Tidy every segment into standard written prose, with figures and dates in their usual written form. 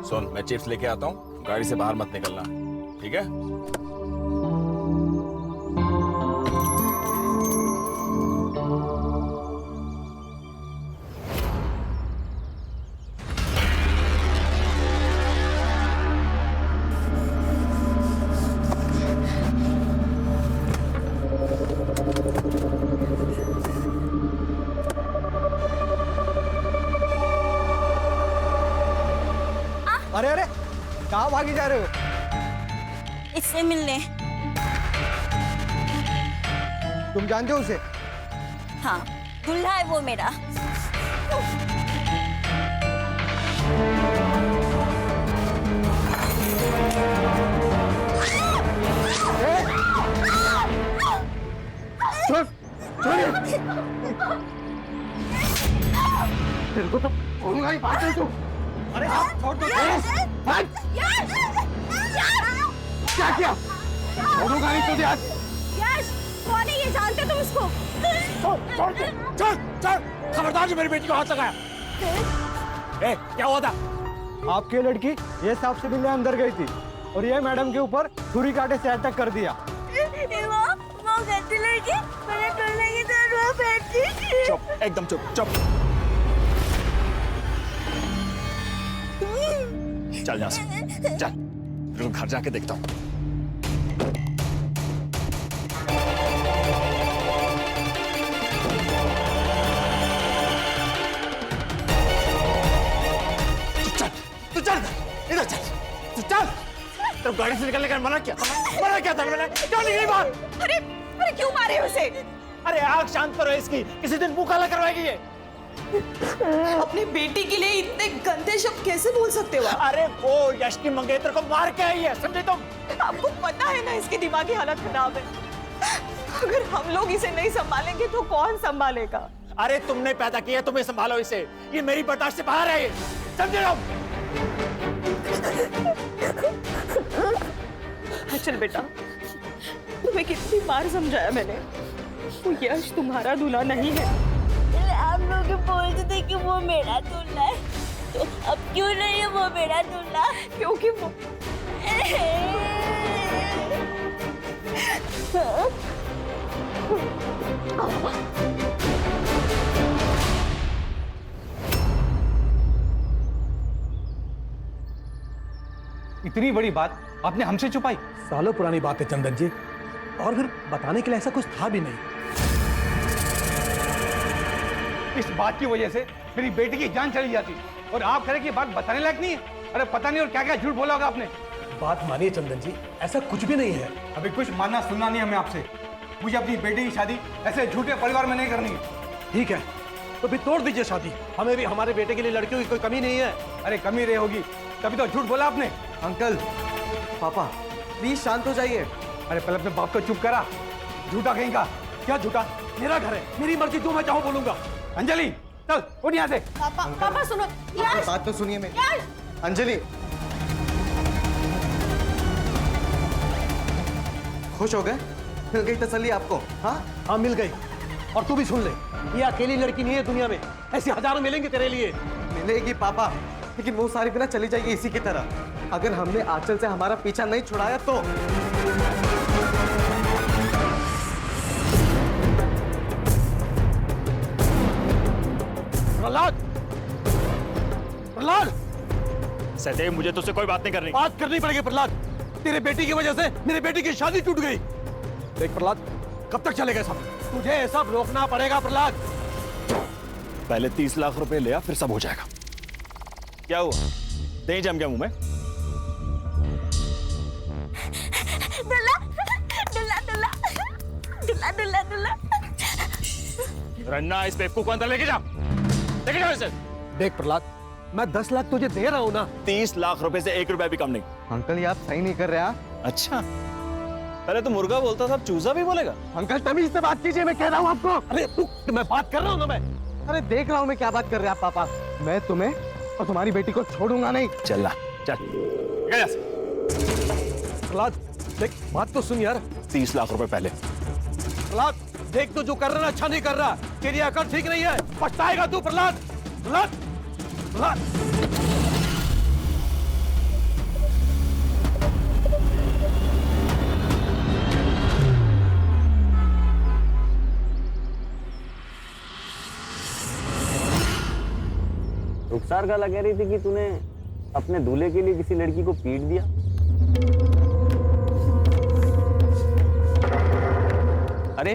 सुन, मैं चिप्स लेके आता हूँ, गाड़ी से बाहर मत निकलना, ठीक है? अरे अरे, कहाँ भागी जा रहे हो? इससे मिलने। तुम जानते हो उसे? हाँ, दूल्हा है वो मेरा। तेरे को तो बोलूंगा ही, बात है तू। अरे आप छोड़ दो। क्या किया? बोलूंगा नहीं तुझे आज। यश, कौन है ये? जानते तुम इसको? छोड़ दे, चल चल, खबरदार जो मेरी बेटी को हाथ लगाया। ए, क्या हुआ था? आपकी लड़की ये साहब से मिलने अंदर गई थी और ये मैडम के ऊपर छुरी कांटे से अटैक कर दिया। वो गंदी लड़की मेरे टोले की तरह बैठी थी। चुप, एकदम चुप, चुप। चल यहाँ से, चल, रुक, घर जाके देखता हूँ। तू चल, इधर चल, तू चल। तो गाड़ी से निकलने का मना क्या था मैंने? क्यों नहीं गई बात? अरे अरे क्यों मारे उसे? अरे आग शांत करो इसकी, किसी दिन मुंह काला करवाएगी ये। अपनी बेटी के लिए इतने गंदे शब्द कैसे बोल सकते हो आप? अरे वो यश की मंगेतर को मार के आई है, समझे तुम? आपको पता है ना इसकी दिमागी हालत खराब है। अगर हम लोग इसे नहीं संभालेंगे तो कौन संभालेगा? अरे तुमने पैदा किया, तुम्हें संभालो इसे। ये मेरी बर्दाश्त से बाहर है, समझे तुम? चल बेटा, तुम्हें कितनी बार समझाया मैंने, वो यश तुम्हारा दूल्हा नहीं है। आप लोग बोलते थे कि वो मेरा दूल्हा है, तो अब क्यों नहीं है वो मेरा दूल्हा? क्योंकि वो इतनी बड़ी बात आपने हमसे छुपाई? सालों पुरानी बात है चंदन जी, और फिर बताने के लिए ऐसा कुछ था भी नहीं। इस बात की वजह से मेरी बेटी की जान चली जाती और आप कह रहे कि ये बात बताने लायक नहीं है। अरे पता नहीं और क्या क्या झूठ बोला होगा आपने। बात मानिए चंदन जी, ऐसा कुछ भी नहीं है। अभी कुछ मानना सुनना नहीं हमें आपसे। मुझे अपनी बेटी की शादी ऐसे झूठे परिवार में नहीं करनी है। ठीक है, तो फिर तोड़ दीजिए शादी। हमें भी हमारे बेटे के लिए लड़कियों की कोई कमी नहीं है। अरे कमी रही होगी, तभी तो झूठ बोला आपने। अंकल, पापा, प्लीज शांत हो जाइए। अरे पहले अपने बाप को चुप करा, झूठा कहीं का। क्या झूठा? मेरा घर है, मेरी मर्जी, जो मैं चाहूँ बोलूंगा। अंजलि चल उठ यहाँ से। पापा सुनो। यश, बात तो सुनिए मेरी। यश, अंजलि, खुश हो गए? मिल गई तसल्ली आपको? हाँ हाँ, मिल गई। और तू भी सुन ले, ये अकेली लड़की नहीं है दुनिया में, ऐसी हजारों मिलेंगे तेरे लिए। मिलेगी पापा, लेकिन वो सारी बिना चली जाएगी इसी की तरह। अगर हमने आंचल से हमारा पीछा नहीं छुड़ाया तो। प्रहलाद, प्रहलाद, सदैव मुझे तुझसे कोई बात नहीं करनी। बात करनी पड़ेगी प्रहलाद। तेरे बेटी की वजह से मेरे बेटी की शादी टूट गई। देख प्रहलाद, कब तक चलेगा सब? तुझे ये सब रोकना पड़ेगा प्रहलाद। पहले 30 लाख रुपए लिया, फिर सब हो जाएगा। क्या हुआ? दही जम गया मुंह में? दूल्हा, दूल्हा, दूल्हा, दूल्हा, दूल्हा, दूल्हा। रन्ना, इस बेवकूफ को अंदर लेके जा, लेके जाओ इसे। देख प्रहलाद, मैं 10 लाख तुझे दे रहा हूं ना। 30 लाख रुपए से 1 रुपया भी कम नहीं। अंकल, ये आप सही नहीं कर रहे हैं। अच्छा, पहले तो मुर्गा बोलता था, अब चूजा भी बोलेगा? अंकल तमीज से बात कीजिए, मैं कह रहा हूं आपको। अरे रुक, मैं बात कर रहा हूं ना मैं। अरे देख रहा हूँ मैं क्या बात कर रहे हैं आप पापा। मैं तुम्हें और तुम्हारी बेटी को छोड़ूंगा नहीं। चल ला, चल, निकल यहाँ से। प्रहलाद देख, बात तो सुन यार। 30 लाख रुपए पहले। प्रहलाद देख, तो जो कर रहा है अच्छा नहीं कर रहा। तेरी अकल ठीक नहीं है, पछताएगा तू प्रहलाद। प्रहलाद, प्रहलाद। रफ्तार खाला कह रही थी कि तूने अपने दूल्हे के लिए किसी लड़की को पीट दिया। अरे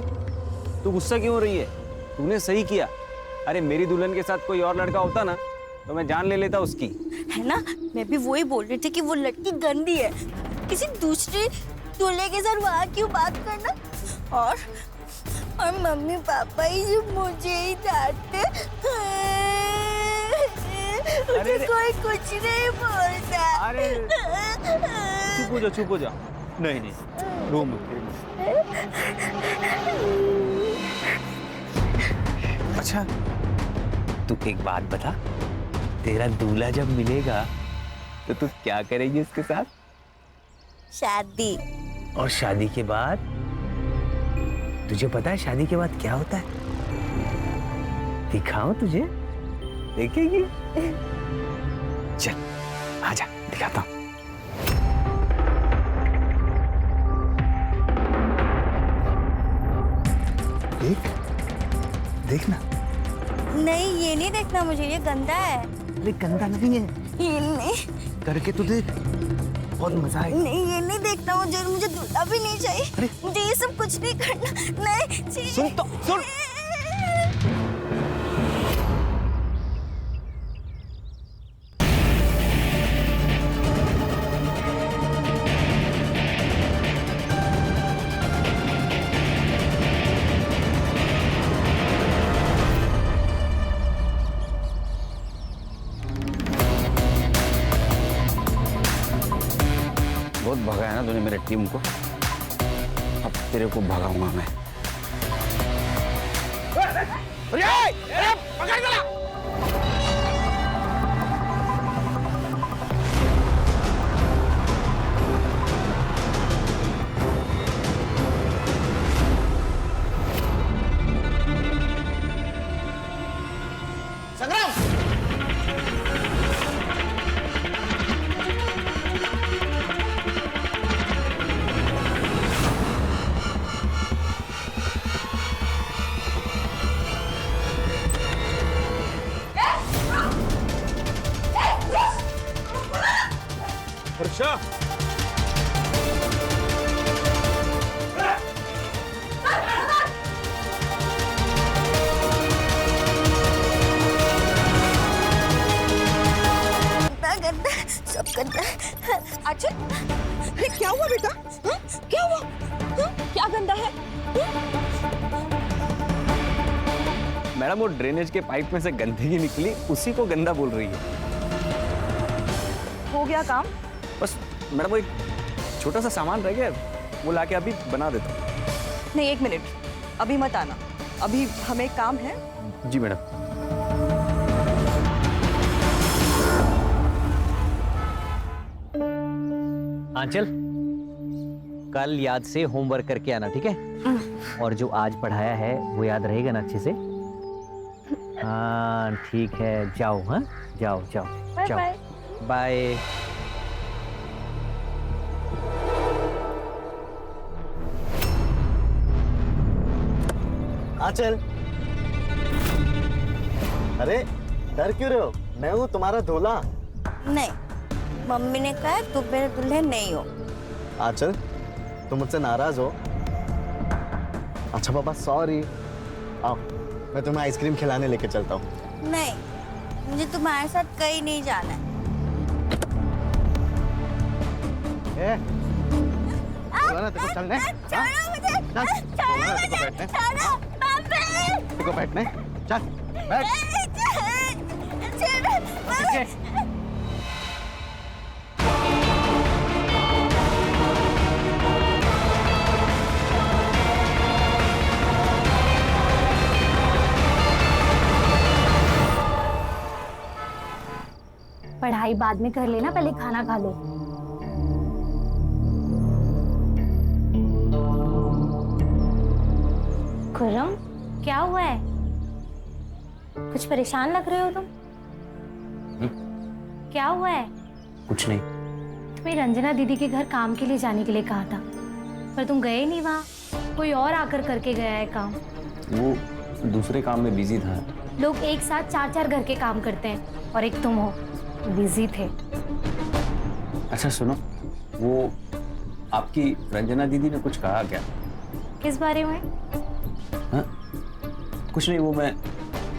तू गुस्सा क्यों हो रही है? तूने सही किया। अरे मेरी दुल्हन के साथ कोई और लड़का होता ना तो मैं जान ले लेता उसकी। है ना, मैं भी वही बोल रही थी कि वो लड़की गंदी है। किसी दूसरे दूल्हे के साथ वहाँ क्यों बात करना? और मम्मी पापा ही जो मुझे ही डांटते। मुझे कोई कुछ नहीं बोलता। अरे चुप हो जा। नहीं रूम अच्छा तू एक बात बता, तेरा दूल्हा जब मिलेगा तो तू क्या करेगी उसके साथ? शादी। और शादी के बाद तुझे पता है शादी के बाद क्या होता है? दिखाऊं तुझे? देखेगी? चल आजा दिखाता हूं। देखना। नहीं, ये नहीं देखना मुझे, ये गंदा है। अरे गंदा नहीं है, ये नहीं, करके तो देख, बहुत मजा आएगा। नहीं ये नहीं देखना मुझे दूल्हा भी नहीं चाहिए। मुझे ये सब कुछ नहीं करना। नहीं सुन। बहुत भगाया ना तूने मेरे टीम को, अब तेरे को भगाऊंगा मैं। वर्षा, सब गंदा। अच्छा ये क्या हुआ बेटा? हा? क्या हुआ? हा? क्या गंदा है? मैडम वो ड्रेनेज के पाइप में से गंदगी निकली, उसी को गंदा बोल रही है। हो गया काम? बस मैडम वो एक छोटा सा सामान रह गया, वो लाके अभी बना देता हूँ। नहीं, 1 मिनट, अभी मत आना, अभी हमें काम है। जी मैडम। आंचल, कल याद से होमवर्क करके आना, ठीक है? और जो आज पढ़ाया है वो याद रहेगा ना अच्छे से? हाँ ठीक है, जाओ। हाँ जाओ जाओ जाओ, बाय। आंचल, अरे डर क्यों रहे हो? मैं हूँ तुम्हारा दूल्हा। नहीं, मम्मी ने कहा तुम मेरे दूल्हे नहीं हो। आंचल, तुम मुझसे नाराज हो? अच्छा पापा सॉरी। आओ मैं तुम्हें आइसक्रीम खिलाने लेके चलता हूँ। नहीं, मुझे तुम्हारे साथ कहीं नहीं जाना है। बोला ना तेरे को चलने? छोड़ो मुझे, छोड़ो मुझे, छोड़ो, मम्मी। तेरे को बैठने? चल बैठ। छोड़ो, मम्मी। पढ़ाई बाद में कर लेना, पहले खाना खा लो। खुर्रम, क्या हुआ है? कुछ परेशान लग रहे हो तुम। क्या हुआ है? कुछ नहीं। तुम्हें रंजना दीदी के घर काम के लिए जाने के लिए कहा था, पर तुम गए नहीं वहाँ। कोई और आकर करके गया है काम। वो दूसरे काम में बिजी था। लोग एक साथ 4-4 घर के काम करते हैं और एक तुम हो, बिजी थे। अच्छा सुनो, वो आपकी रंजना दीदी ने कुछ कहा क्या? किस बारे में? हाँ? कुछ नहीं, वो मैं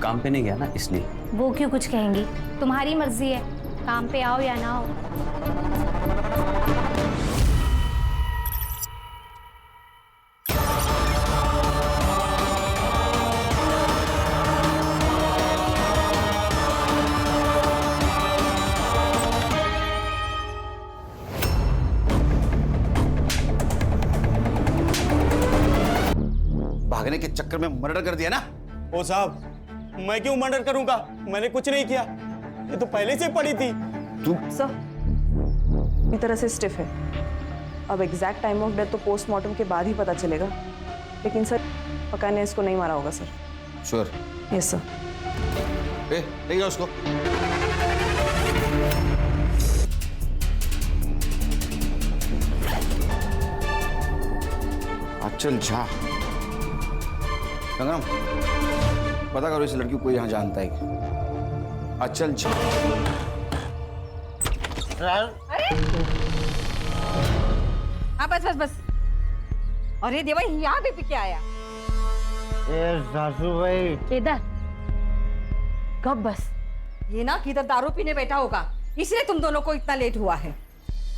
काम पे नहीं गया ना इसलिए। वो क्यों कुछ कहेंगी? तुम्हारी मर्जी है, काम पे आओ या ना आओ। भागने के चक्कर में मर्डर कर दिया ना? ओ साहब, मैं क्यों मर्डर करूंगा? मैंने कुछ नहीं किया, ये तो पहले से पड़ी थी। तू सर, पूरी तरह से स्टिफ है। अब एग्जैक्ट टाइम ऑफ डेथ तो पोस्टमार्टम के बाद ही पता चलेगा, लेकिन सर पक्का ने इसको नहीं मारा होगा सर। श्योर? Yes sir. ले जाओ उसको। आंचल झा, गंगाराम पता करो इस लड़की को कोई यहाँ जानता है क्या? आंचल झा। हाँ बस बस बस। अरे देवा, यहाँ भी पी के आया। सासू भाई, केदार, कब बस ये ना किधर दारू पीने बैठा होगा, इसलिए तुम दोनों को इतना लेट हुआ है।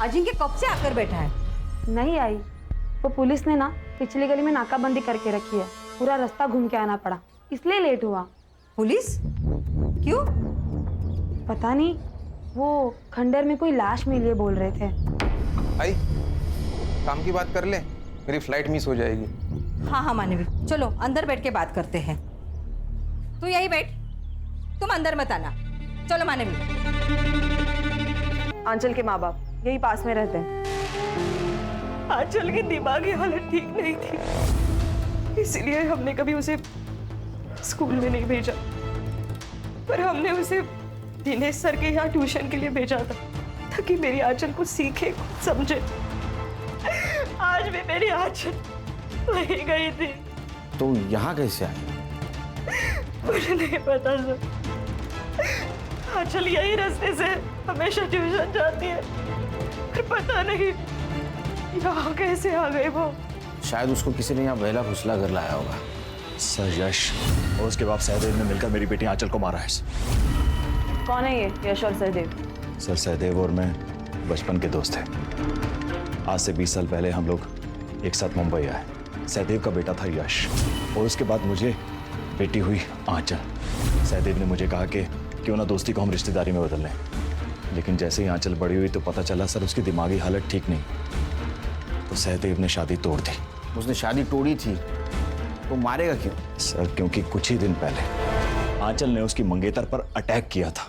अजिंक्य कब से आकर बैठा है? नहीं आई, वो पुलिस ने ना पिछली गली में नाकाबंदी करके रखी है, पूरा रास्ता घूम के आना पड़ा, इसलिए लेट हुआ। पुलिस? क्यों? पता नहीं, वो खंडर में कोई लाश मिली है बोल रहे थे। आई, काम की बात कर ले, मेरी फ्लाइट मिस हो जाएगी। हाँ हाँ मानवी, चलो अंदर बैठ के बात करते हैं। तू यही बैठ, तुम अंदर मत आना। चलो मानवी। आंचल के माँ बाप यही पास में रहते हैं। आंचल की दिमागी हालत ठीक नहीं थी, इसलिए हमने कभी उसे स्कूल में नहीं भेजा, पर हमने उसे दिनेश सर के यहाँ ट्यूशन के लिए भेजा था, ताकि मेरी आंचल कुछ सीखे, कुछ समझे। आज भी मेरी आंचल वहीं गई थी। तो यहाँ कैसे आई? मुझे नहीं पता सर। आंचल यही रास्ते से हमेशा ट्यूशन जाती है, पर पता नहीं यहाँ कैसे आ गई वो। शायद उसको किसी ने यहाँ बहला फुसला कर लाया होगा। सर यश और उसके बाप सहदेव ने मिलकर मेरी बेटी आंचल को मारा है। कौन है ये यश और सहदेव? सर सहदेव और मैं बचपन के दोस्त हैं। आज से 20 साल पहले हम लोग एक साथ मुंबई आए। सहदेव का बेटा था यश और उसके बाद मुझे बेटी हुई आंचल। सहदेव ने मुझे कहा कि क्यों ना दोस्ती को हम रिश्तेदारी में बदल लें, लेकिन जैसे ही आंचल बड़ी हुई तो पता चला सर उसकी दिमागी हालत ठीक नहीं, तो सहदेव ने शादी तोड़ दी। उसने शादी तोड़ी थी तो मारेगा क्यों? सर क्योंकि कुछ ही दिन पहले आंचल ने उसकी मंगेतर पर अटैक किया था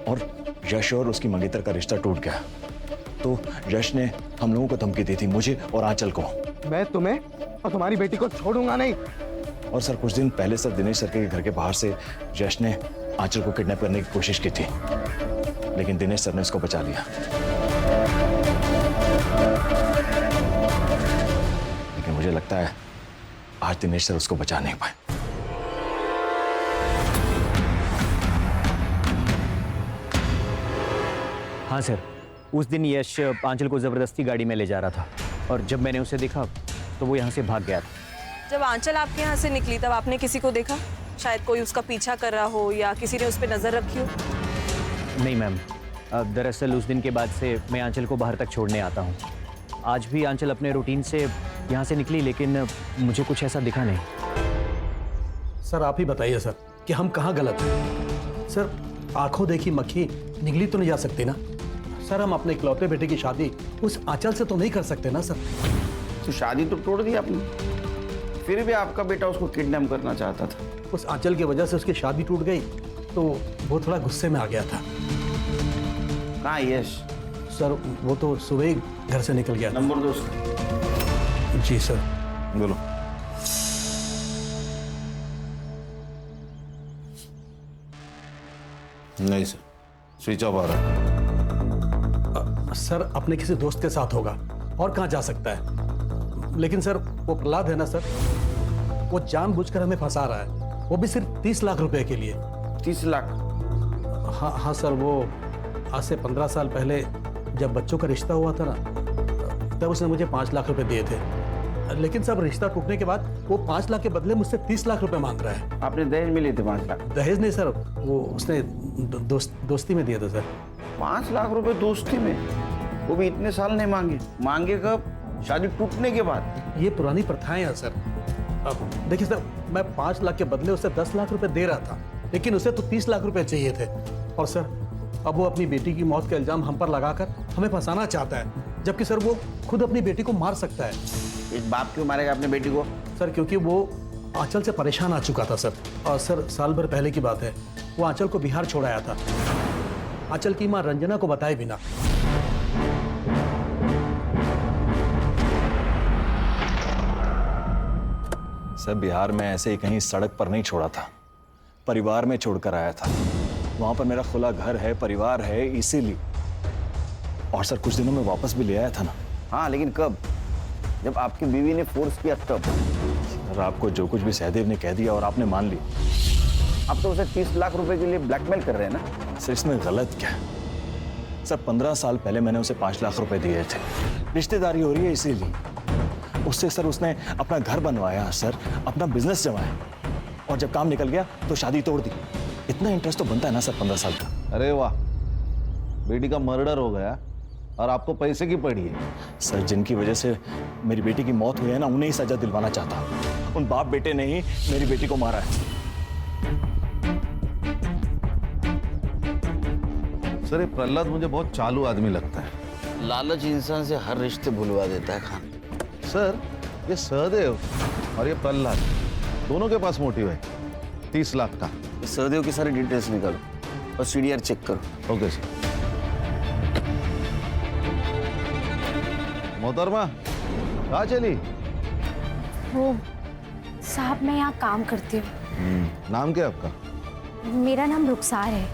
और यश और उसकी मंगेतर का रिश्ता टूट गया। तो यश ने हम लोगों को धमकी दी थी, मुझे और आंचल को। मैं तुम्हें और तुम्हारी बेटी को छोड़ूंगा नहीं। और सर कुछ दिन पहले सर दिनेश सर के घर के बाहर से यश ने आंचल को किडनैप करने की कोशिश की थी, लेकिन दिनेश सर ने उसको बचा लिया। लेकिन मुझे लगता है आज दिनेश सर उसको बचा नहीं पाए। हाँ सर, उस दिन यश आंचल को जबरदस्ती गाड़ी में ले जा रहा था और जब मैंने उसे देखा तो वो यहाँ से भाग गया था। जब आंचल आपके यहाँ से निकली तब आपने किसी को देखा? शायद कोई उसका पीछा कर रहा हो या किसी ने उस पर नजर रखी हो? नहीं मैम, दरअसल उस दिन के बाद से मैं आंचल को बाहर तक छोड़ने आता हूँ। आज भी आंचल अपने रूटीन से यहाँ से निकली, लेकिन मुझे कुछ ऐसा दिखा नहीं। सर आप ही बताइए सर कि हम कहाँ गलत हैं? सर आंखों देखी मक्खी निगली तो नहीं जा सकती ना सर। हम अपने इकलौते बेटे की शादी उस आंचल से तो नहीं कर सकते ना सर। तो शादी तो तोड़ दी आपने, फिर भी आपका बेटा उसको किडनैप करना चाहता था। उस आंचल की वजह से उसकी शादी टूट गई तो वो थोड़ा गुस्से में आ गया था। कहाँ यश? सर वो तो सुबह ही घर से निकल गया। नंबर दो उसका। जी सर। बोलो। नहीं सर, स्विच ऑफ आ रहा है। सर अपने किसी दोस्त के साथ होगा और कहाँ जा सकता है। लेकिन सर वो प्रहलाद है ना सर, वो जानबूझकर हमें फंसा रहा है, वो भी सिर्फ 30 लाख रुपए के लिए। 30 लाख? हाँ हाँ सर, वो आज से 15 साल पहले जब बच्चों का रिश्ता हुआ था ना, तब उसने मुझे 5 लाख रुपए दिए थे। लेकिन सब रिश्ता टूटने के बाद वो 5 लाख के बदले मुझसे 30 लाख रुपए मांग रहा है। आपने दहेज में लिए थे 5 लाख? दहेज नहीं सर, वो उसने दोस्ती में दिया था सर। 5 लाख रुपए दोस्ती में? वो भी इतने साल नहीं मांगे? मांगे कब? शादी टूटने के बाद? ये पुरानी प्रथाएं हैं सर। अब देखिए सर, मैं 5 लाख के बदले उसे 10 लाख रुपए दे रहा था, लेकिन उसे तो 30 लाख रुपए चाहिए थे। और सर, अब वो अपनी बेटी की मौत का इल्जाम हम पर लगाकर हमें फंसाना चाहता है, जबकि सर वो खुद अपनी बेटी को मार सकता है। इस बाप क्यों मारेगा अपने बेटी को? सर क्योंकि वो आंचल से परेशान आ चुका था सर। और सर, साल भर पहले की बात है, वो आंचल को बिहार छोड़ आया था, आंचल की मां रंजना को बताए बिना। सर बिहार में ऐसे ही कहीं सड़क पर नहीं छोड़ा था, परिवार में छोड़कर आया था। वहां पर मेरा खुला घर है, परिवार है, इसीलिए। और सर कुछ दिनों में वापस भी ले आया था ना। हाँ, लेकिन कब? जब आपकी बीवी ने फोर्स किया तब? सर आपको जो कुछ भी सहदेव ने कह दिया और आपने मान लिया। आप तो उसे 30 लाख रुपए के लिए ब्लैकमेल कर रहे हैं ना? सर इसमें गलत क्या है? सर 15 साल पहले मैंने उसे 5 लाख रुपए दिए थे, रिश्तेदारी हो रही है इसीलिए। उससे सर उसने अपना घर बनवाया सर, अपना बिजनेस जमाया, और जब काम निकल गया तो शादी तोड़ दी। इतना इंटरेस्ट तो बनता है ना सर 15 साल का। अरे वाह, बेटी का मर्डर हो गया और आपको पैसे की पड़ी है। सर जिनकी वजह से मेरी बेटी की मौत हुई है ना, उन्हें ही सजा दिलवाना चाहता हूं। उन बाप बेटे ने ही मेरी बेटी को मारा है। सर ये प्रहलाद मुझे बहुत चालू आदमी लगता है। लालच इंसान से हर रिश्ते भुलवा देता है खान। सर ये सहदेव और ये प्रहलाद दोनों के पास मोटिव है 30 लाख का। सहदेव की सारी डिटेल्स निकालो और सीडीआर चेक करो। Okay sir. मोहतरमा कहाँ चली? वो साहब, मैं यहाँ काम करती हूँ। नाम क्या आपका? मेरा नाम रुखसार है।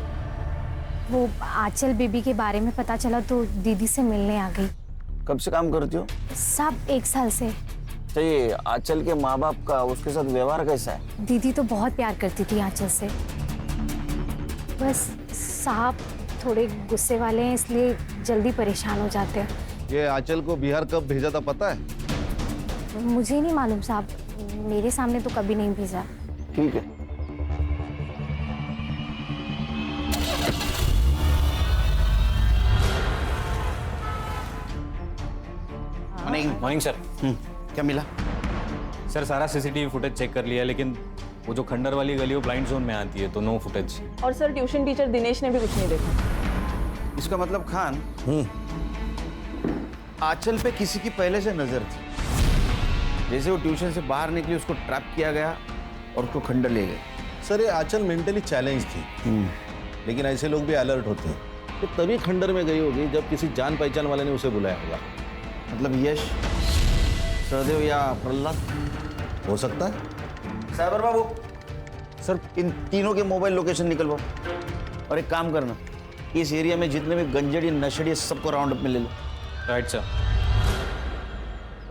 वो आंचल बेबी के बारे में पता चला तो दीदी से मिलने आ गई। कब से काम करती हो? साहब 1 साल से। तो ये आंचल के माँ बाप का उसके साथ व्यवहार कैसा है? दीदी तो बहुत प्यार करती थी आंचल से, बस साहब थोड़े गुस्से वाले हैं, इसलिए जल्दी परेशान हो जाते हैं। ये आंचल को बिहार कब भेजा था पता है? मुझे नहीं मालूम साहब, मेरे सामने तो कभी नहीं भेजा। ठीक है। Morning sir. क्या मिला? सर सारा सीसीटीवी फुटेज चेक कर लिया, लेकिन वो जो खंडर वाली गली वो ब्लाइंड जोन में आती है, तो नो फुटेज। और सर ट्यूशन टीचर दिनेश ने भी कुछ नहीं देखा। इसका मतलब खान, आंचल पे किसी की पहले से नजर थी। जैसे वो ट्यूशन से बाहर निकली, उसको ट्रैप किया गया और उसको खंडर ले गए। सर ये आंचल मेंटली चैलेंज थी, लेकिन ऐसे लोग भी अलर्ट होते हैं। तो तभी खंडर में गई होगी जब किसी जान पहचान वाले ने उसे बुलाया होगा। मतलब यश, सहदेव या प्रहलाद हो सकता है। साइबर बाबू, सर इन तीनों के मोबाइल लोकेशन निकलवाओ, और एक काम करना, इस एरिया में जितने भी गंजड़ी नशड़ी सबको राउंड अप में ले लो। Right sir.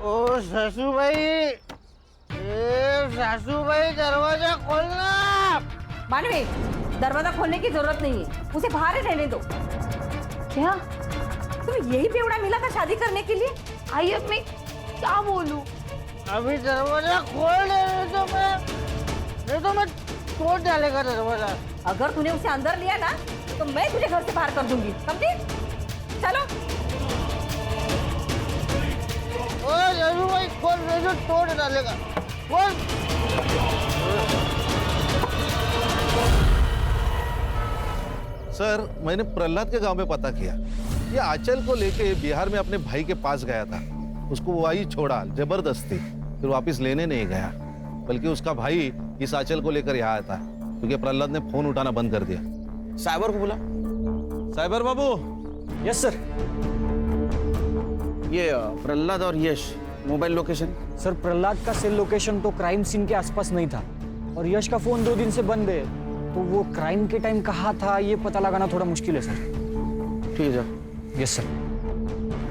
ओ सासू भाई, सासू भाई दरवाजा खोलना। मानवी, दरवाजा खोलने की जरूरत नहीं है, उसे बाहर ही रहने दो। क्या तुम्हें यही बेवड़ा मिला था शादी करने के लिए? आई अब मैं क्या बोलूं? अभी दरवाजा खोल दे तो मैं तोड़ डालेगा दरवाजा। अगर तूने उसे अंदर लिया ना तो मैं तुझे घर से बाहर कर दूंगी, समझी? चलो। ओ सासू भाई खोल दे तो तोड़ डालेगा। खोल। सर मैंने प्रहलाद के गांव में पता किया, ये आंचल को लेके बिहार में अपने भाई के पास गया था। उसको वही छोड़ा जबरदस्ती, फिर वापस लेने नहीं गया, बल्कि उसका भाई इस आंचल को लेकर यहाँ आया था, क्योंकि प्रहलाद ने फोन उठाना बंद कर दिया। साइबर को बुला। साइबर बाबू। Yes sir. ये प्रहलाद और Yash mobile location? Sir Prahlad का सेल लोकेशन तो क्राइम सीन के आसपास नहीं था, और यश का फोन 2 दिन से बंद है, तो वो क्राइम के टाइम कहाँ था ये पता लगाना थोड़ा मुश्किल है सर। ठीक है। Yes sir.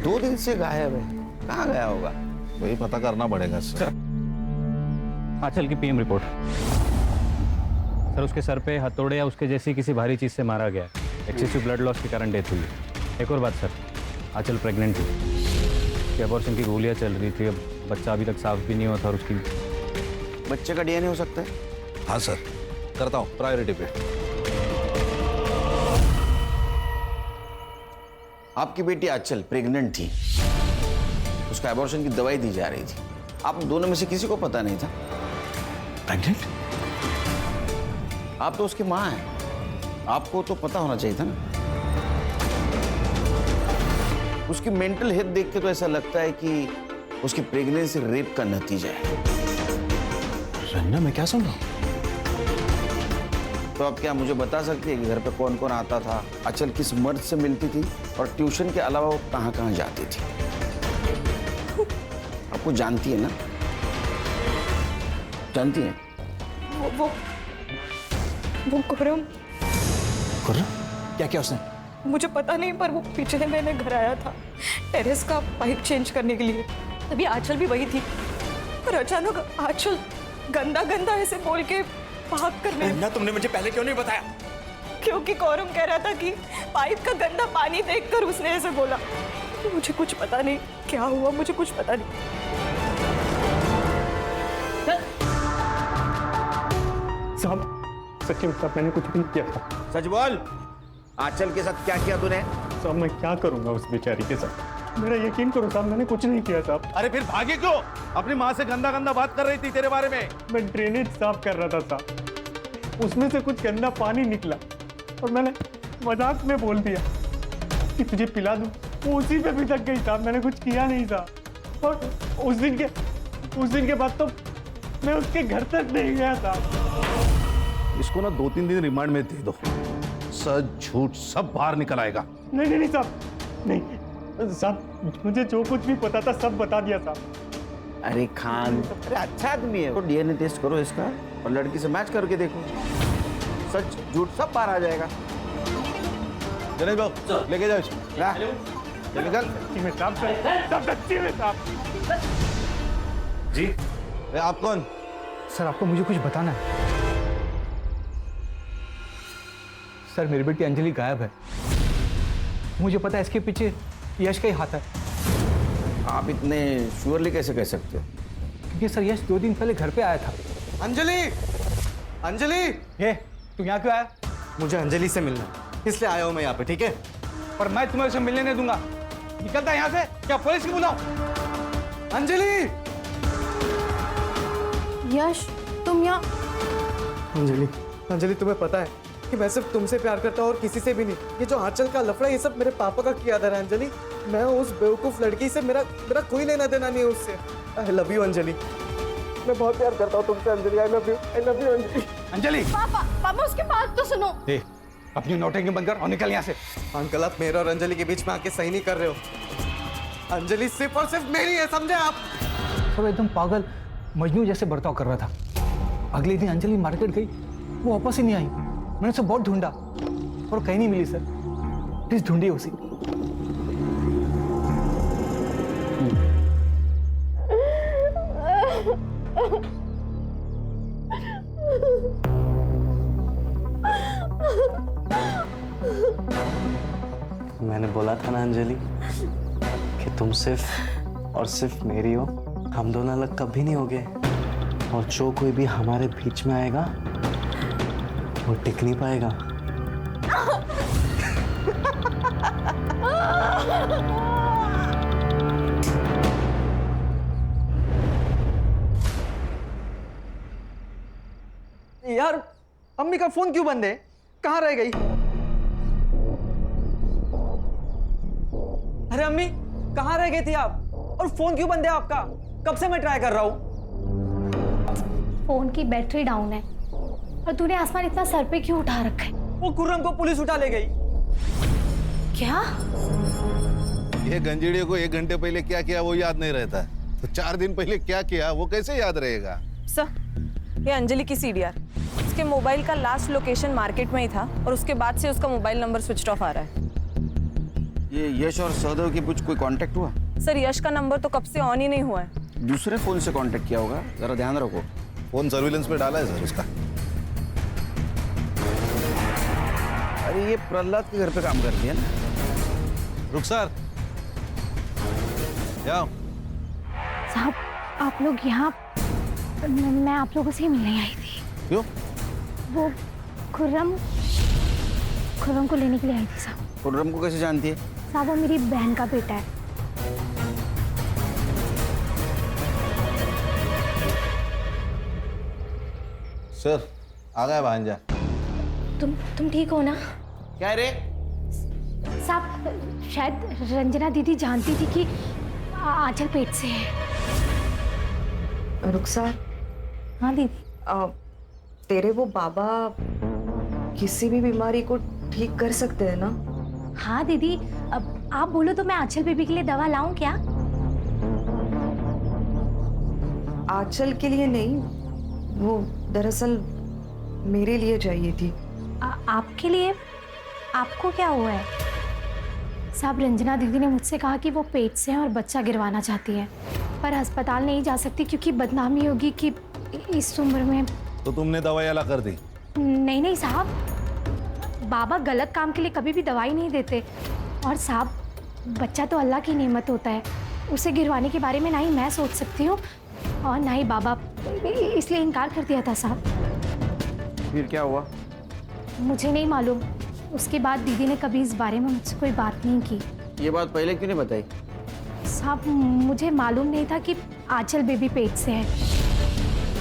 2 दिन से गायब है, कहाँ गया होगा? वही पता करना पड़ेगा सर। आंचल की पीएम रिपोर्ट। सर उसके सर पे हथौड़े या उसके जैसी किसी भारी चीज से मारा गया। एक्सेसिव ब्लड लॉस के कारण डेथ हुई है। एक और बात सर, आंचल प्रेग्नेंट थी, उसकी अबॉर्शन की गोलियां चल रही थी। अब बच्चा अभी तक साफ भी नहीं हुआ था और उसकी बच्चे का डीएनए हो सकता है? हाँ सर, करता हूँ प्रायोरिटी पे। आपकी बेटी आंचल प्रेग्नेंट थी, उसका एबॉर्शन की दवाई दी जा रही थी। आप दोनों में से किसी को पता नहीं था? प्रेग्नेंट? आप तो उसकी माँ हैं, आपको तो पता होना चाहिए था ना। उसकी मेंटल हेल्थ देख के तो ऐसा लगता है कि उसकी प्रेगनेंसी रेप का नतीजा है। रन्ना, मैं क्या सुन रहा हूँ? तो आप क्या मुझे बता सकती है कि घर पे कौन कौन आता था, आंचल किस मर्द से मिलती थी और ट्यूशन के अलावा वो कहाँ कहाँ जाती थी? आपको जानती है ना? जानती है? वो खुर्रम। खुर्रम? क्या किया उसने? मुझे पता नहीं, पर वो पीछे मैंने घर आया था टेरेस का पाइप चेंज करने के लिए, तभी आंचल भी वही थी। पर अचानक आंचल गंदा गंदा ऐसे बोल के भाग करने। ना तुमने मुझे पहले क्यों नहीं बताया? क्योंकि कौरम कह रहा था कि पाइप का गंदा पानी देखकर उसने ऐसे बोला। मुझे कुछ पता नहीं क्या हुआ, मुझे कुछ पता नहीं। साहब सच्ची में साहब, मैंने कुछ भी नहीं किया था। सच बोल, आंचल के साथ क्या किया तूने? साहब मैं क्या करूंगा उस बेचारी के साथ, मेरा यकीन करो साहब, मैंने कुछ नहीं किया साहब। अरे फिर भागे क्यों? अपनी माँ से गंदा गंदा बात कर रही थी तेरे बारे में। मैं ड्रेनेज साफ कर रहा था साहब, उसमें से कुछ गंदा पानी निकला और मैंने मजाक में बोल दिया कि तुझे पिला दूं। वो उसी पे भी तक गई साहब, मैंने कुछ किया नहीं साहब। और उस दिन के बाद तो मैं उसके घर तक नहीं गया साहब। इसको ना 2-3 दिन रिमांड में दे दो, सच झूठ सब बाहर निकल आएगा। नहीं साहब, नहीं साहब, मुझे जो कुछ भी पता था सब बता दिया साहब। अरे खान, अरे अच्छा आदमी है, तो डीएनए टेस्ट करो इसका और लड़की से मैच करके देखो, सच झूठ सब बाहर आ जाएगा। जनेश बाबू लेके जाओ इसको। चल निकल। सच्ची में साहब, सच्ची में साहब। जी आप कौन? सर आपको मुझे कुछ बताना है। सर मेरी बेटी अंजलि गायब है, मुझे पता है इसके पीछे यश का ही हाथ है। आप इतने श्योरली कैसे कह सकते हो? क्योंकि सर यश 2 दिन पहले घर पे आया था। अंजलि, अंजलि, ये तू यहाँ क्यों आया? मुझे अंजलि से मिलना है, इसलिए आया हूँ मैं यहाँ पे, ठीक है? पर मैं तुम्हें उसे मिलने नहीं दूंगा। निकलता है यहाँ से, क्या पुलिस की बुलाऊं? अंजलि! यश तुम यहाँ? अंजलि, अंजलि तुम्हें पता है कि मैं सिर्फ तुमसे प्यार करता हूँ और किसी से भी नहीं। ये जो आंचल का लफड़ा, ये सब मेरे पापा का किया था अंजलि। मैं उस बेवकूफ लड़की से मेरा कोई लेना देना नहीं है उससे। आई लव यू अंजलि, मैं बहुत प्यार करता हूँ तुमसे Anjali. I love you Anjali. Anjali पापा उसके बात तो सुनो। अपनी नौटंकी बंद कर और निकल यहाँ से। अंकल आप मेरे और अंजलि के बीच में आके सही नहीं कर रहे हो। अंजलि सिर्फ और सिर्फ मेरी है, समझे आप? सब एकदम पागल मजनू जैसे बर्ताव कर रहा था। अगले दिन अंजलि मार्केट गई, वो वापस ही नहीं आई। मैंने उसे बहुत ढूंढा और कहीं नहीं मिली। सर प्लीज ढूंढिए उसे। मैंने बोला था ना अंजलि कि तुम सिर्फ और सिर्फ मेरी हो। हम दोनों अलग कभी नहीं होंगे और जो कोई भी हमारे बीच में आएगा वो टिक नहीं पाएगा। यार अम्मी का फोन क्यों बंद है? कहाँ रह गई? अरे अम्मी कहाँ रह गई थी आप? और फोन क्यों बंद है आपका? कब से मैं ट्राई कर रहा हूँ। फोन की बैटरी डाउन है। और तूने आसमान इतना सर पे क्यों उठा रखा है? वो खुर्रम को पुलिस उठा ले गई। क्या? ये गंजेड़ियों को 1 घंटे पहले क्या किया वो याद नहीं रहता, तो 4 दिन पहले क्या किया वो कैसे याद रहेगा? सर ये अंजलि की सीडीआर, उसके मोबाइल का लास्ट लोकेशन मार्केट में ही था और उसके बाद से उसका मोबाइल नंबर स्विच ऑफ आ रहा है। ये यश और सहदेव के बीच कोई कांटेक्ट हुआ? सर यश का नंबर तो कब से ऑन ही नहीं हुआ है। दूसरे फोन से कांटेक्ट किया होगा, जरा ध्यान रखो। फोन सर्विलेंस पे डाला है सर उसका। अरे ये प्रहलाद के घर पे काम करती है ना। रुखसार, क्या साहब आप लोग यहाँ, मैं आप लोगों से ही मिलने आई थी। क्यों? वो खुर्रम को लेने के लिए आई थी साहब। खुर्रम को कैसे जानती है? साहब वो मेरी बहन का बेटा है। सर आ गया भांजा। तुम ठीक हो ना? क्या रे? साहब शायद रंजना दीदी जानती थी कि आंचल पेट से है। रुखसार। हाँ दीदी। तेरे वो बाबा किसी भी बीमारी को ठीक कर सकते हैं ना? हाँ दीदी, अब आप बोलो तो मैं आंचल बेबी के लिए दवा लाऊं क्या? आंचल के लिए नहीं, वो दरअसल मेरे लिए चाहिए थी। आपके लिए? आपको क्या हुआ है? साहब रंजना दीदी ने मुझसे कहा कि वो पेट से हैं और बच्चा गिरवाना चाहती है, पर अस्पताल नहीं जा सकती क्योंकि बदनामी होगी कि इस उम्र में। तो तुमने दवाई अला कर दी? नहीं साहब, बाबा गलत काम के लिए कभी भी दवाई नहीं देते। और साहब बच्चा तो अल्लाह की नेमत होता है, उसे गिरवाने के बारे में ना ही मैं सोच सकती हूँ और ना ही बाबा, इसलिए इनकार कर दिया था साहब। फिर क्या हुआ? मुझे नहीं मालूम। उसके बाद दीदी ने कभी इस बारे में मुझसे कोई बात नहीं की। ये बात पहले क्यों नहीं बताई? साहब मुझे मालूम नहीं था कि आंचल बेबी पेट से है।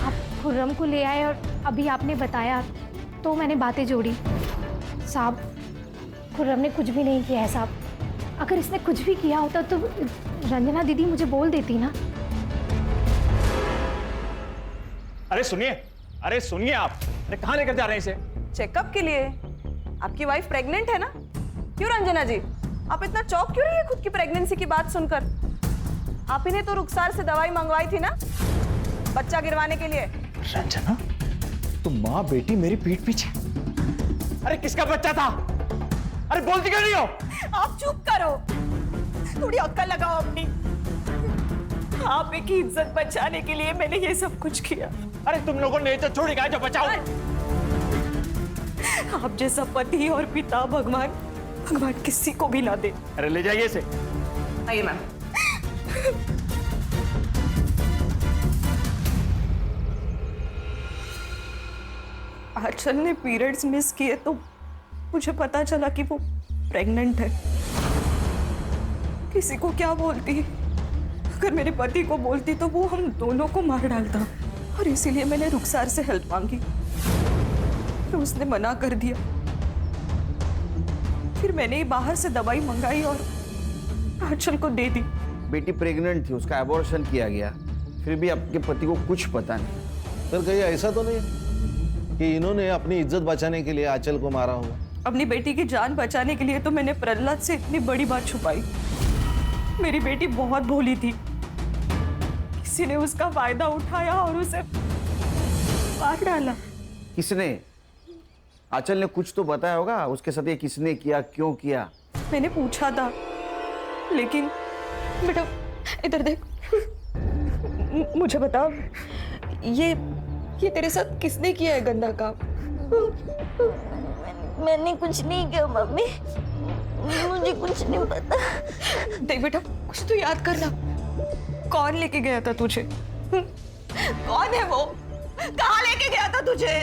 आप खुर्रम को ले आए और अभी आपने बताया तो मैंने बातें जोड़ी। साहब खुर्रम ने कुछ भी नहीं किया है साहब। अगर इसने कुछ भी किया होता तो रंजना दीदी मुझे बोल देती ना। अरे सुनिए आप, अरे कहाँ लेकर जा रहे हैं इसे? चेकअप के लिए। आपकी वाइफ प्रेग्नेंट है ना? क्यों रंजना जी, आप इतना चौंक क्यों रही है खुद की प्रेगनेंसी की बात सुनकर? आप ही ने तो रुखसार से दवाई मंगवाई थी ना बच्चा गिरवाने के लिए। रंजना, तो माँ बेटी मेरी पीठ पीछे। अरे किसका बच्चा था? अरे बोलती क्यों नहीं हो? आप चुप करो, थोड़ी अक्ल लगाओ अपनी। आप की इज्जत बचाने के लिए मैंने ये सब कुछ किया। अरे तुम लोगों ने तो छोड़ी गाय जो बचाओ। आप जैसा पति और पिता भगवान किसी को भी ना दे। अरे ले जाइए इसे। आइए मैम। आंचल ने पीरियड्स मिस किए तो मुझे पता चला कि वो प्रेग्नेंट है। किसी को क्या बोलती? अगर मेरे पति को बोलती तो वो हम दोनों को मार डालता, और इसीलिए मैंने रुखसार से हेल्प मांगी। तो उसने मना कर दिया। फिर मैंने बाहर से दवाई मंगाई और आंचल को दे दी। बेटी प्रेग्नेंट थी, उसका एबॉर्शन किया गया, फिर भी आपके पति को कुछ पता नहीं। सर कहीं ऐसा तो नहीं कि इन्होंने अपनी इज्जत बचाने के लिए आंचल को मारा होगा? अपनी बेटी की जान बचाने के लिए तो मैंने प्रहलाद से इतनी बड़ी बात छुपाई। मेरी बेटी बहुत भोली थी, किसी ने उसका फायदा उठाया और उसे मार डाला। किसने? आंचल ने कुछ तो बताया होगा उसके साथ, ये किसने किया, क्यों किया? मैंने पूछा था, लेकिन बेटा इधर देख, मुझे बता, ये तेरे साथ किसने किया है गंदा काम? मैंने कुछ नहीं किया मम्मी, मुझे कुछ नहीं पता। देख बेटा, कुछ तो याद करना। कौन लेके गया था तुझे? कौन है वो? कहाँ लेके गया था तुझे?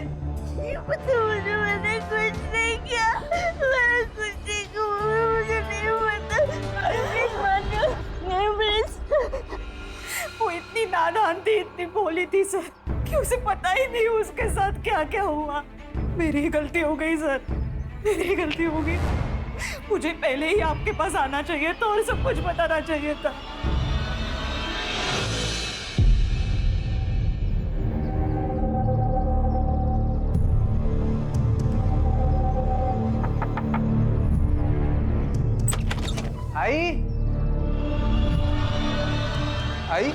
मैंने कुछ नहीं किया, मैंने कुछ नहीं किया, मुझे नहीं पता। वो इतनी नादान थी, इतनी भोली थी सर, कि उसे पता ही नहीं उसके साथ क्या क्या हुआ। मेरी ही गलती हो गई सर, मेरी ही गलती हो गई। मुझे पहले ही आपके पास आना चाहिए था और सब कुछ बताना चाहिए था। आई आई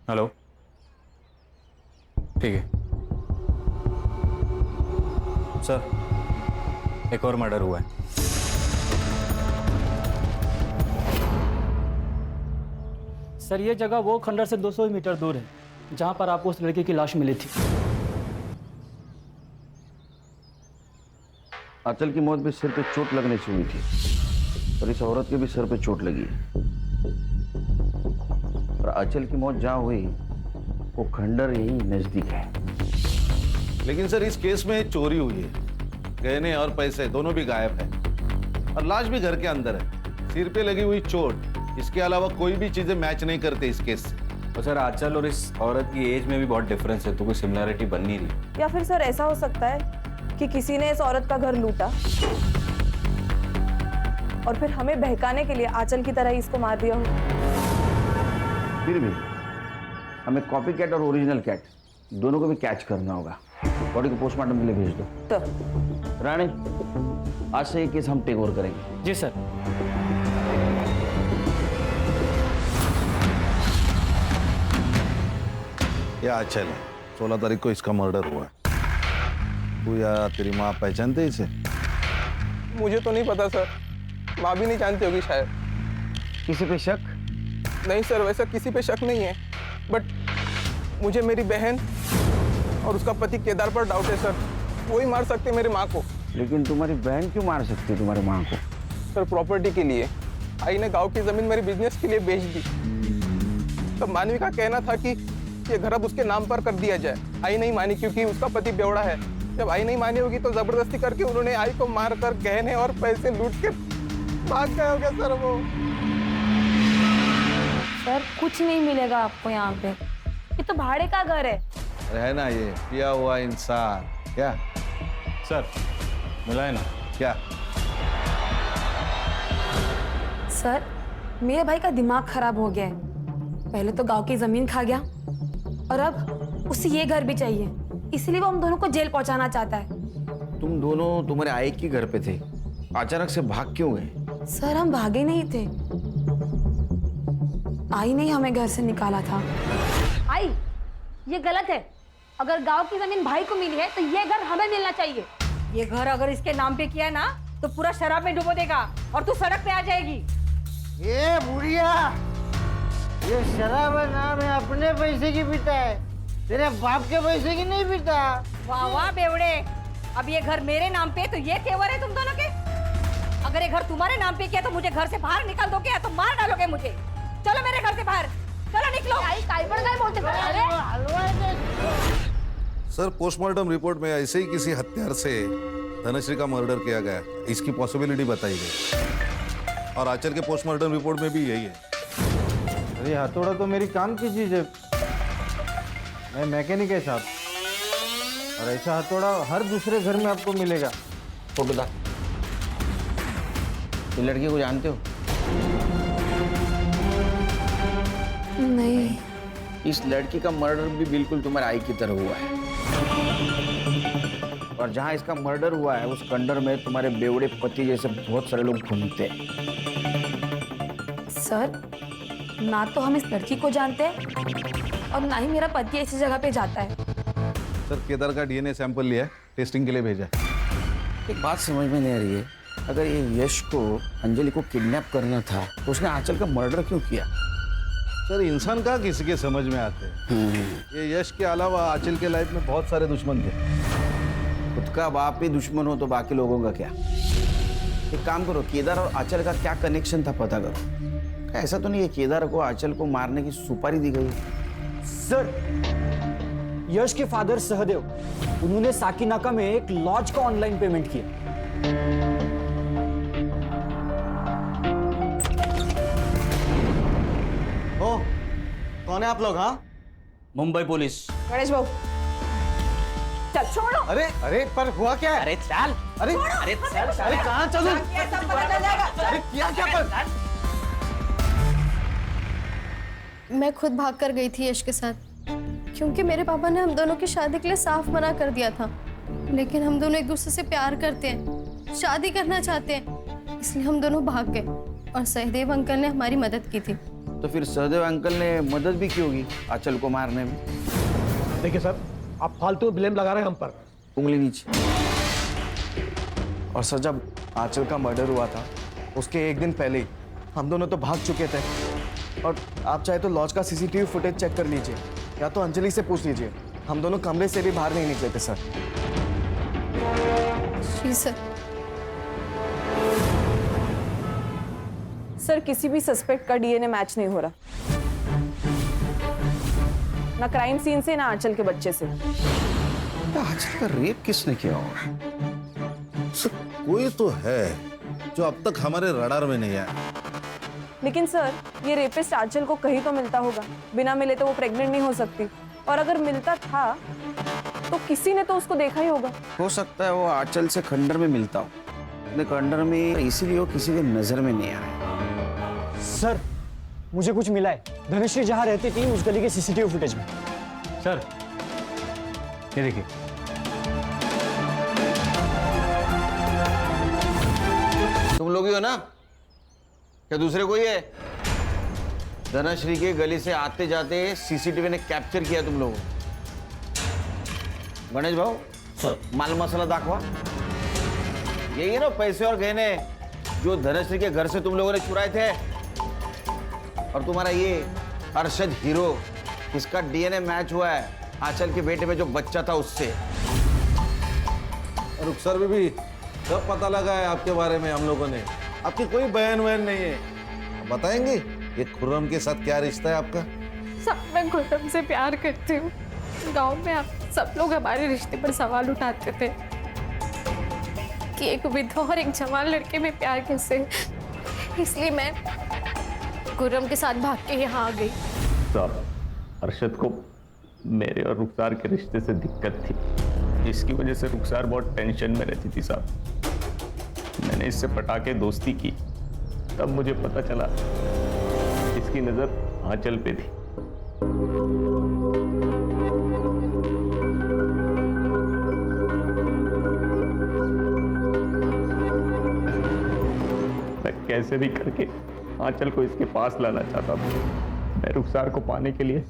हेलो, ठीक है। सर एक और मर्डर हुआ है। सर ये जगह वो खंडर से 200 मीटर दूर है जहां पर आपको उस लड़के की लाश मिली थी। आंचल की मौत भी सिर पे चोट लगने से हुई थी और इस औरत के भी सिर पे चोट लगी है। और आंचल की मौत जहां हुई वो खंडर यही नजदीक है। लेकिन सर इस केस में चोरी हुई है, गहने और पैसे दोनों भी गायब है और लाश भी घर के अंदर है। सिर पे लगी हुई चोट, इसके अलावा कोई भी चीजें मैच नहीं करते इस केस से। और सर आंचल और इस औरत की एज में भी बहुत डिफरेंस है, तो कोई सिमिलरिटी बन नहीं रही। या फिर सर ऐसा हो सकता है कि किसी ने इस औरत का घर लूटा और फिर हमें बहकाने के लिए आंचल की तरह ही इसको मार दिया हो। फिर भी हमें कॉपी कैट और ओरिजिनल कैट दोनों को भी कैच करना होगा। बॉडी को पोस्टमार्टम के लिए भेज दो। तो रानी, आज से ये केस हम टेक ओवर करेंगे। जी सर। ये आंचल है, 16 तारीख को इसका मर्डर हुआ है। तू या तेरी माँ पहचानते इसे? मुझे तो नहीं पता सर, माँ भी नहीं जानती होगी शायद। किसी पे शक? नहीं सर, वैसा किसी पे शक नहीं है, बट मुझे मेरी बहन और उसका पति केदार पर डाउट है सर। वो ही मार सकते मेरी माँ को। लेकिन तुम्हारी बहन क्यों मार सकती है तुम्हारी माँ को? सर प्रॉपर्टी के लिए। आई ने गांव की जमीन मेरी बिजनेस के लिए बेच दी। तब मानवी का कहना था कि ये घर अब उसके नाम पर कर दिया जाए। आई नहीं मानी क्योंकि उसका पति बेवड़ा है। जब आई नहीं मानी होगी तो जबरदस्ती करके उन्होंने आई को मारकर गहने और पैसे लूट के भाग गए होंगे सर वो। सर कुछ नहीं मिलेगा आपको यहाँ पे, ये तो भाड़े का घर है। है ना ये पिया हुआ इंसान। क्या सर मिला है ना? क्या सर मेरे भाई का दिमाग खराब हो गया है। पहले तो गांव की जमीन खा गया और अब उसे ये घर भी चाहिए, इसलिए वो हम दोनों को जेल पहुंचाना चाहता है। तुम दोनों तुम्हारे आई के घर पे थे, अचानक से भाग क्यों गए? सर हम भागे नहीं थे, आई ने हमें घर से निकाला था। आई ये गलत है। अगर गांव की जमीन भाई को मिली है तो ये घर हमें मिलना चाहिए। ये घर अगर इसके नाम पे किया ना तो पूरा शराब में डुबो देगा और तू सड़क पे आ जाएगी। ये बुढ़िया, ये शराब नाम है अपने पैसे की पीता है, तेरे बाप के पैसे की नहीं पीता। वाह वाह बेवड़े, अब ये घर मेरे नाम पे तो ये तेवर है तुम दोनों के। अगर ये घर तुम्हारे नाम पे किया तो मुझे घर से बाहर निकाल दोगे या तो मार डालोगे मुझे। चलो मेरे घर से बाहर, चलो निकलो। काय पड़ गए बोलते। सर पोस्टमार्टम रिपोर्ट में ऐसे ही किसी हत्यार से धनश्री का मर्डर किया गया, इसकी पॉसिबिलिटी बताई गई और आंचल के पोस्टमार्टम रिपोर्ट में भी यही है। अरे हथौड़ा तो मेरी काम की चीज है, मैं मैकेनिक है साहब, और ऐसा हथौड़ा हर दूसरे घर में आपको मिलेगा। फोटो दा। ये लड़की को जानते हो? नहीं। इस लड़की का मर्डर भी बिल्कुल तुम्हारे आई की तरह हुआ है और जहां इसका मर्डर हुआ है उस खंडर में तुम्हारे बेवड़े पति जैसे बहुत सारे लोग घूमते हैं। सर ना तो हम इस लड़की को जानते हैं और ना ही मेरा पति ऐसी जगह पे जाता है। सर केदार का डीएनए सैंपल लिया है, टेस्टिंग के लिए भेजा है। एक बात समझ में नहीं आ रही है, अगर ये यश को अंजलि को किडनैप करना था तो उसने आंचल का मर्डर क्यों किया? सर इंसान का किसी के समझ में आते हैं। ये यश के अलावा आंचल के लाइफ में बहुत सारे दुश्मन थे। खुद का बाप ही दुश्मन हो तो बाकी लोगों का क्या? एक काम करो, केदार और आंचल का क्या कनेक्शन था पता करो। ऐसा तो नहीं है केदार को आंचल को मारने की सुपारी दी गई? सर यश के फादर सहदेव, उन्होंने साकीनाका में एक लॉज का ऑनलाइन पेमेंट किया। ओ, कौन है आप लोग? हाँ, मुंबई पुलिस। गणेश बाबू चल छोड़ो। अरे अरे पर हुआ क्या है? अरे चल। अरे अरे चल। अरे कहाँ चलूं? अरे किया क्या पर? मैं खुद भाग कर गई थी यश के साथ, क्योंकि मेरे पापा ने हम दोनों की शादी के लिए साफ मना कर दिया था। लेकिन हम दोनों एक दूसरे से प्यार करते हैं, शादी करना चाहते हैं, इसलिए हम दोनों भाग गए और सहदेव अंकल ने हमारी मदद की थी। तो फिर सहदेव अंकल ने मदद भी की होगी आंचल को मारने में। देखिए सर, आप फालतू ब्लेम लगा रहे हैं हम पर। उंगली नीचे। और सर जब आंचल का मर्डर हुआ था उसके एक दिन पहले ही हम दोनों तो भाग चुके थे। और आप चाहे तो लॉज का सीसीटीवी फुटेज चेक कर लीजिए या तो अंजलि से पूछ लीजिए, हम दोनों कमरे से भी बाहर नहीं निकले थे सर। जी सर। सर किसी भी सस्पेक्ट का डीएनए मैच नहीं हो रहा, ना क्राइम सीन से ना आंचल के बच्चे से। आंचल का रेप किसने किया होगा? कोई तो है जो अब तक हमारे रडार में नहीं आया। लेकिन सर ये रेपिस्ट आंचल को कहीं तो मिलता होगा, बिना मिले तो वो प्रेग्नेंट नहीं हो सकती, और अगर मिलता था तो किसी ने तो उसको देखा ही होगा। हो सकता है वो आंचल से खंडर में मिलता हो, लेकिन खंडर में इसीलिए वो किसी के नजर में नहीं आया। सर मुझे कुछ मिला है, धनश्री जहाँ रहती थी उस गली के सीसीटीवी फुटेज में। सर ये देखिए, तुम लोग ही हो ना, क्या दूसरे कोई है? धनश्री के गली से आते जाते सीसीटीवी ने कैप्चर किया तुम लोगों। गणेश भाऊ माल मसाला दाखवा। यही है ना पैसे और गहने जो धनश्री के घर से तुम लोगों ने चुराए थे। और तुम्हारा ये अरशद हीरो, इसका डीएनए मैच हुआ है आंचल के बेटे में जो बच्चा था उससे। रुखसर भी सब पता लगा है आपके बारे में हम लोगों ने। आपकी कोई बहन वहन नहीं है, बताएंगे ये खुर्रम के साथ क्या रिश्ता है आपका? सब मैं खुर्रम से प्यार करती हूँ। गांव में आप सब लोग हमारे रिश्ते पर सवाल उठाते थे कि एक विधवा और एक जवान लड़के में प्यार कैसे, इसलिए मैं खुर्रम के साथ भाग के यहाँ आ गई। साहब अरशद को मेरे और रुखसार के रिश्ते से दिक्कत थी, इसकी वजह से रुखसार बहुत टेंशन में रहती थी साहब। मैंने इससे पटा के दोस्ती की, तब मुझे पता चला इसकी नजर आंचल पे थी। मैं कैसे भी करके आंचल को इसके पास लाना चाहता था। मैं रुखसार को पाने के लिए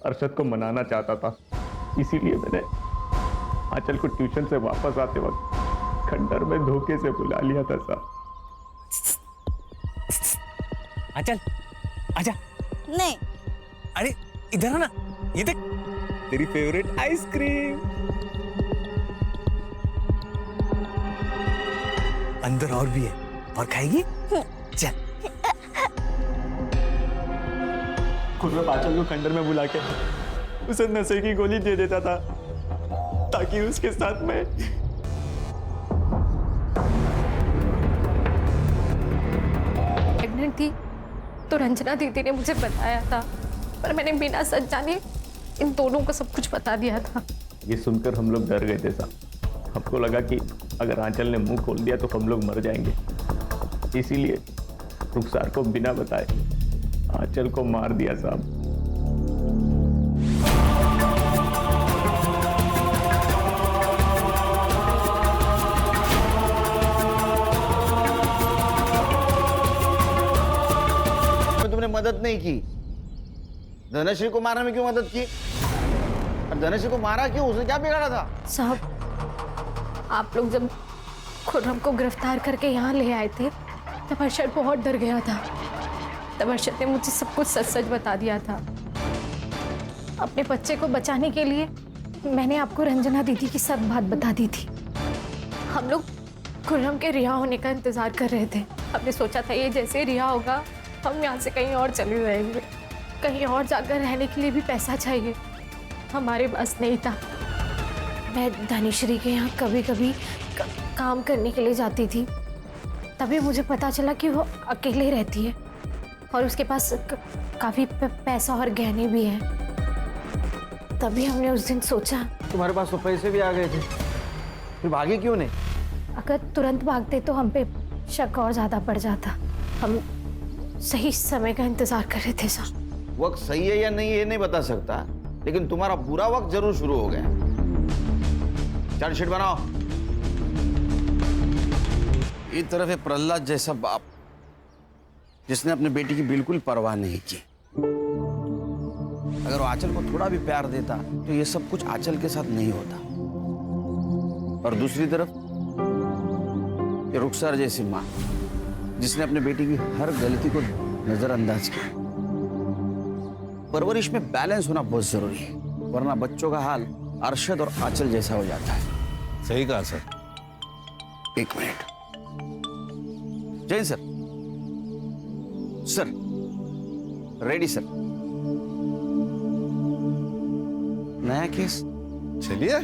अरशद को मनाना चाहता था, इसीलिए मैंने आंचल को ट्यूशन से वापस आते वक्त खंडर में धोखे से बुला लिया था साहब। आंचल आजा। नहीं। अरे इधर आ ना, ये देख तेरी फेवरेट आइसक्रीम। अंदर और भी है, और खाएगी? चल। खुर्रम आंचल को खंडर में बुला के उसे नशे की गोली दे देता था ताकि उसके साथ में प्रेग्नेंट थी तो रंजना दीदी ने मुझे बताया था, पर मैंने बिना सच जाने इन दोनों को सब कुछ बता दिया था। ये सुनकर हम लोग डर गए थे साहब। हमको लगा कि अगर आंचल ने मुंह खोल दिया तो हम लोग मर जाएंगे, इसीलिए रुखसार को बिना बताए आंचल को मार दिया साहब। तुमने मदद नहीं की, धनश्री को मारने में क्यों मदद की? और धनश्री को मारा क्यों? उसने क्या बिगाड़ा था? साहब आप लोग जब खुर्रम को गिरफ्तार करके यहाँ ले आए थे तब अरशद बहुत डर गया था। तब अरशद ने मुझे सब कुछ सच सच बता दिया था। अपने बच्चे को बचाने के लिए मैंने आपको रंजना दीदी की सब बात बता दी थी। हम लोग खुर्रम के रिहा होने का इंतजार कर रहे थे। हमने सोचा था ये जैसे रिहा होगा हम यहाँ से कहीं और चले जाएंगे। कहीं और जाकर रहने के लिए भी पैसा चाहिए, हमारे पास नहीं था। मैं धनश्री के यहाँ कभी कभी काम करने के लिए जाती थी, तभी मुझे पता चला कि वो अकेले रहती है और उसके पास काफ़ी पैसा और गहने भी हैं। तभी हमने उस दिन सोचा तुम्हारे पास तो पैसे भी आ गए थे, फिर भागे क्यों नहीं? अगर तुरंत भागते तो हम पे शक और ज़्यादा बढ़ जाता। हम सही समय का इंतजार कर रहे थे सर। वक्त सही है या नहीं ये नहीं बता सकता, लेकिन तुम्हारा बुरा वक्त जरूर शुरू हो गया। चार्जशीट बनाओ। एक तरफ है प्रहलाद जैसा बाप जिसने अपने बेटी की बिल्कुल परवाह नहीं की। अगर वो आंचल को थोड़ा भी प्यार देता तो ये सब कुछ आंचल के साथ नहीं होता। और दूसरी तरफ ये रुखसार जैसी माँ जिसने अपने बेटी की हर गलती को नजरअंदाज किया। परवरिश में बैलेंस होना बहुत जरूरी है, वरना बच्चों का हाल अरशद और आंचल जैसा हो जाता है। सही कहा सर। एक minute. Jain sir, sir ready sir. नया केस चलिए